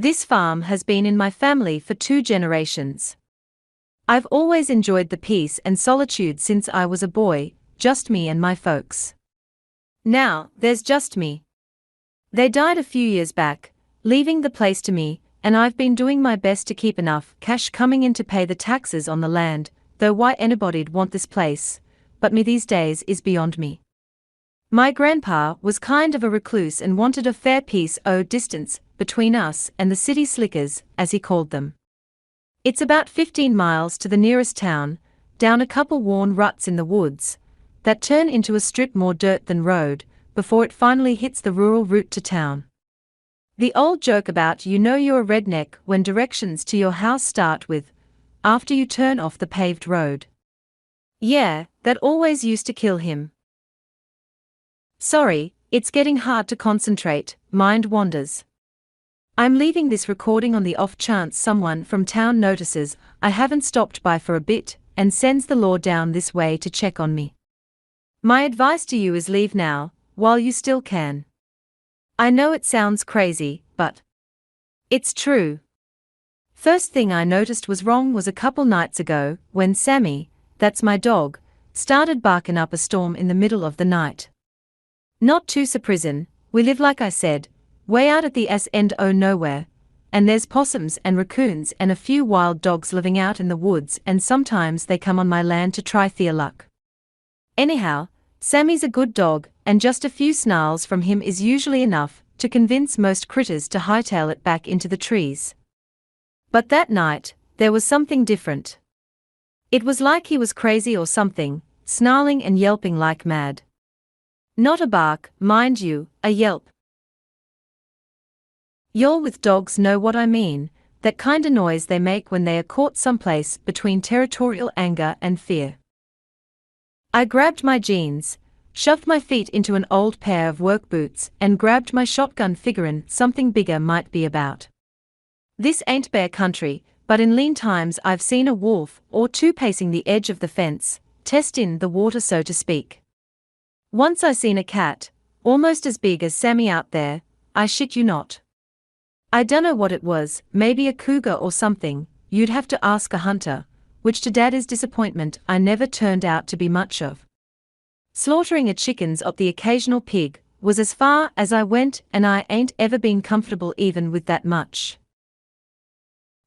This farm has been in my family for 2 generations. I've always enjoyed the peace and solitude since I was a boy, just me and my folks. Now, there's just me. They died a few years back, leaving the place to me, and I've been doing my best to keep enough cash coming in to pay the taxes on the land, though why anybody'd want this place, but me these days is beyond me. My grandpa was kind of a recluse and wanted a fair piece o' distance between us and the city slickers, as he called them. It's about 15 miles to the nearest town, down a couple worn ruts in the woods, that turn into a strip more dirt than road, before it finally hits the rural route to town. The old joke about you're a redneck when directions to your house start with, after you turn off the paved road. Yeah, that always used to kill him. Sorry, it's getting hard to concentrate, mind wanders. I'm leaving this recording on the off chance someone from town notices I haven't stopped by for a bit and sends the law down this way to check on me. My advice to you is leave now, while you still can. I know it sounds crazy, but it's true. First thing I noticed was wrong was a couple nights ago when Sammy, that's my dog, started barking up a storm in the middle of the night. Not too surprising, we live like I said, way out at the end o' nowhere, and there's possums and raccoons and a few wild dogs living out in the woods, and sometimes they come on my land to try their luck. Anyhow, Sammy's a good dog, and just a few snarls from him is usually enough to convince most critters to hightail it back into the trees. But that night, there was something different. It was like he was crazy or something, snarling and yelping like mad. Not a bark, mind you, a yelp. Y'all with dogs know what I mean, that kinda noise they make when they are caught someplace between territorial anger and fear. I grabbed my jeans, shoved my feet into an old pair of work boots, and grabbed my shotgun figuring something bigger might be about. This ain't bear country, but in lean times I've seen a wolf or two pacing the edge of the fence, testing the water so to speak. Once I seen a cat, almost as big as Sammy out there, I shit you not. I dunno what it was, maybe a cougar or something, you'd have to ask a hunter, which to Daddy's disappointment I never turned out to be much of. Slaughtering a chickens or the occasional pig was as far as I went, and I ain't ever been comfortable even with that much.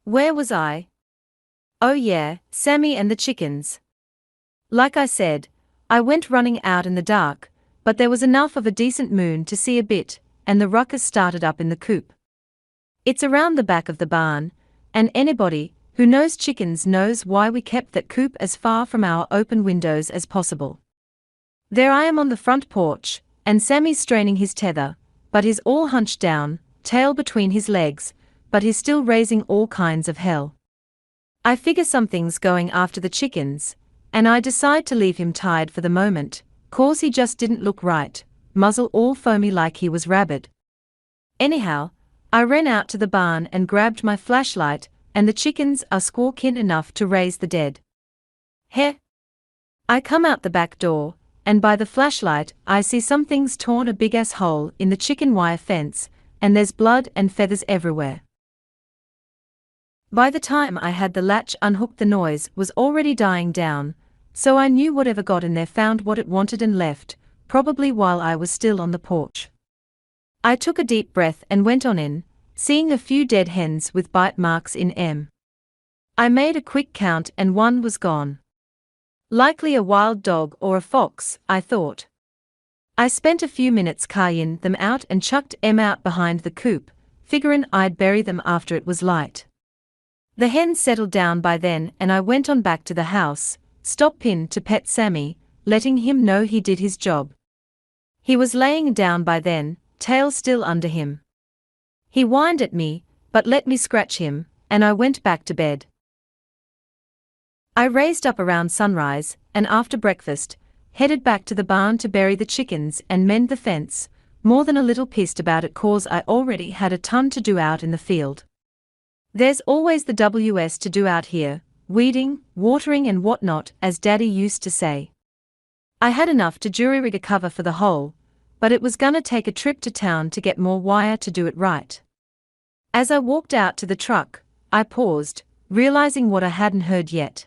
Where was I? Oh yeah, Sammy and the chickens. Like I said, I went running out in the dark, but there was enough of a decent moon to see a bit, and the ruckus started up in the coop. It's around the back of the barn, and anybody who knows chickens knows why we kept that coop as far from our open windows as possible. There I am on the front porch, and Sammy's straining his tether, but he's all hunched down, tail between his legs, but he's still raising all kinds of hell. I figure something's going after the chickens, and I decide to leave him tied for the moment, 'cause he just didn't look right, muzzle all foamy like he was rabid. Anyhow, I ran out to the barn and grabbed my flashlight, and the chickens are squawking enough to raise the dead. Heh! I come out the back door, and by the flashlight I see something's torn a big-ass hole in the chicken wire fence, and there's blood and feathers everywhere. By the time I had the latch unhooked the noise was already dying down, so I knew whatever got in there found what it wanted and left, probably while I was still on the porch. I took a deep breath and went on in, seeing a few dead hens with bite marks in them. I made a quick count and one was gone. Likely a wild dog or a fox, I thought. I spent a few minutes carrying them out and chucked them out behind the coop, figuring I'd bury them after it was light. The hens settled down by then and I went on back to the house, stopped in to pet Sammy, letting him know he did his job. He was laying down by then, tail still under him. He whined at me, but let me scratch him, and I went back to bed. I raised up around sunrise, and after breakfast, headed back to the barn to bury the chickens and mend the fence, more than a little pissed about it 'cause I already had a ton to do out in the field. There's always the WS to do out here, weeding, watering and whatnot, as Daddy used to say. I had enough to jury-rig a cover for the hole, but it was gonna take a trip to town to get more wire to do it right. As I walked out to the truck, I paused, realizing what I hadn't heard yet.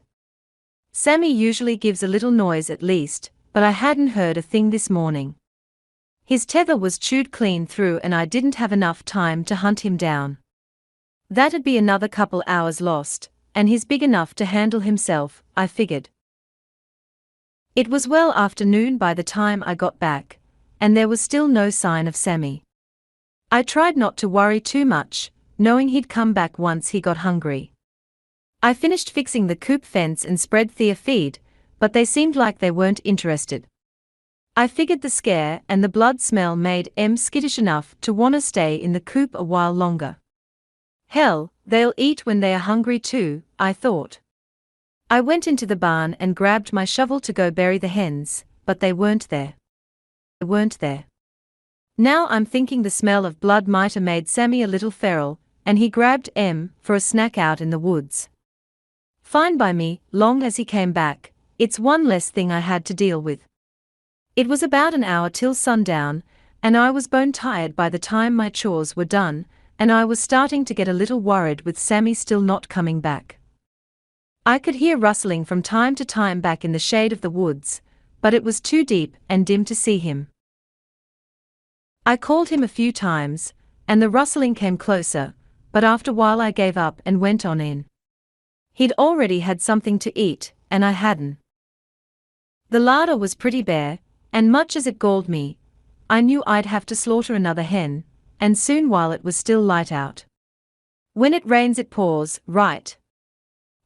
Sammy usually gives a little noise at least, but I hadn't heard a thing this morning. His tether was chewed clean through and I didn't have enough time to hunt him down. That'd be another couple hours lost, and he's big enough to handle himself, I figured. It was well after noon by the time I got back, and there was still no sign of Sammy. I tried not to worry too much, knowing he'd come back once he got hungry. I finished fixing the coop fence and spread Thea feed, but they seemed like they weren't interested. I figured the scare and the blood smell made Em skittish enough to want to stay in the coop a while longer. Hell, they'll eat when they are hungry too, I thought. I went into the barn and grabbed my shovel to go bury the hens, but they weren't there. Now I'm thinking the smell of blood might have made Sammy a little feral, and he grabbed Em for a snack out in the woods. Fine by me, long as he came back, it's one less thing I had to deal with. It was about an hour till sundown, and I was bone tired by the time my chores were done, and I was starting to get a little worried with Sammy still not coming back. I could hear rustling from time to time back in the shade of the woods, but it was too deep and dim to see him. I called him a few times, and the rustling came closer, but after a while I gave up and went on in. He'd already had something to eat, and I hadn't. The larder was pretty bare, and much as it galled me, I knew I'd have to slaughter another hen, and soon while it was still light out. When it rains it pours, right?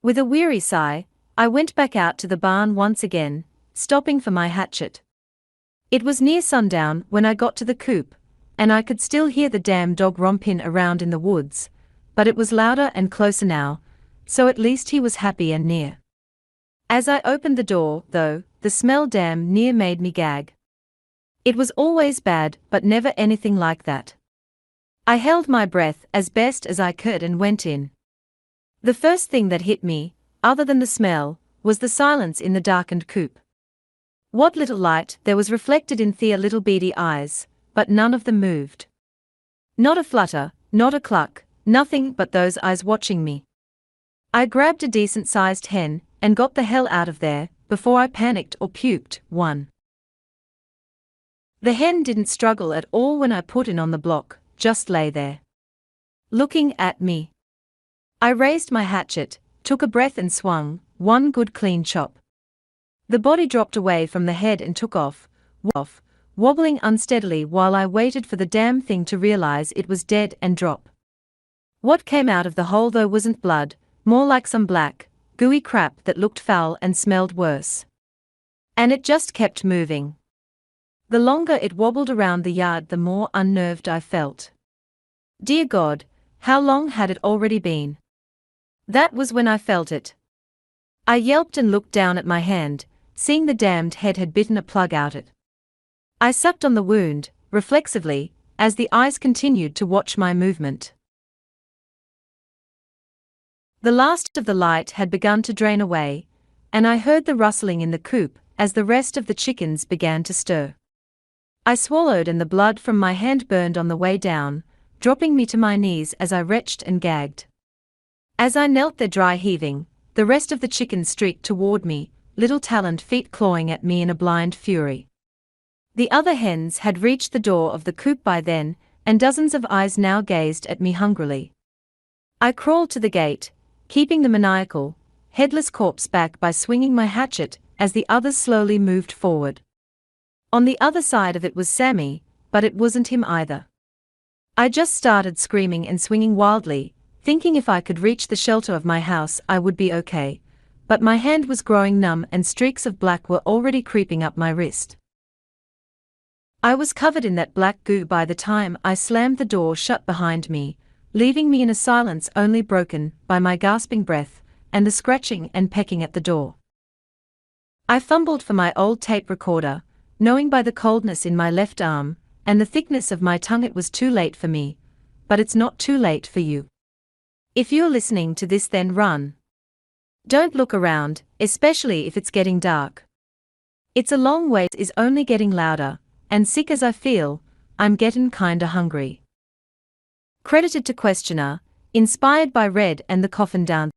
With a weary sigh, I went back out to the barn once again, stopping for my hatchet. It was near sundown when I got to the coop, and I could still hear the damn dog romping around in the woods, but it was louder and closer now, so at least he was happy and near. As I opened the door, though, the smell damn near made me gag. It was always bad, but never anything like that. I held my breath as best as I could and went in. The first thing that hit me, other than the smell, was the silence in the darkened coop. What little light there was reflected in Thea's little beady eyes, but none of them moved. Not a flutter, not a cluck, nothing but those eyes watching me. I grabbed a decent-sized hen and got the hell out of there before I panicked or puked. 1. The hen didn't struggle at all when I put in on the block, just lay there, looking at me. I raised my hatchet, took a breath and swung, one good clean chop. The body dropped away from the head and took off, wobbling unsteadily while I waited for the damn thing to realize it was dead and drop. What came out of the hole though wasn't blood, more like some black, gooey crap that looked foul and smelled worse. And it just kept moving. The longer it wobbled around the yard the more unnerved I felt. Dear God, how long had it already been? That was when I felt it. I yelped and looked down at my hand, seeing the damned head had bitten a plug out it. I sucked on the wound, reflexively, as the eyes continued to watch my movement. The last of the light had begun to drain away, and I heard the rustling in the coop as the rest of the chickens began to stir. I swallowed and the blood from my hand burned on the way down, dropping me to my knees as I retched and gagged. As I knelt there dry heaving, the rest of the chickens streaked toward me, little taloned feet clawing at me in a blind fury. The other hens had reached the door of the coop by then, and dozens of eyes now gazed at me hungrily. I crawled to the gate, keeping the maniacal, headless corpse back by swinging my hatchet as the others slowly moved forward. On the other side of it was Sammy, but it wasn't him either. I just started screaming and swinging wildly, thinking if I could reach the shelter of my house I would be okay, but my hand was growing numb and streaks of black were already creeping up my wrist. I was covered in that black goo by the time I slammed the door shut behind me, leaving me in a silence only broken by my gasping breath and the scratching and pecking at the door. I fumbled for my old tape recorder, knowing by the coldness in my left arm and the thickness of my tongue it was too late for me, but it's not too late for you. If you're listening to this then run. Don't look around, especially if it's getting dark. It's a long wait is only getting louder, and sick as I feel, I'm getting kinda hungry. Credited to questioner, inspired by Red and the Coffin Down.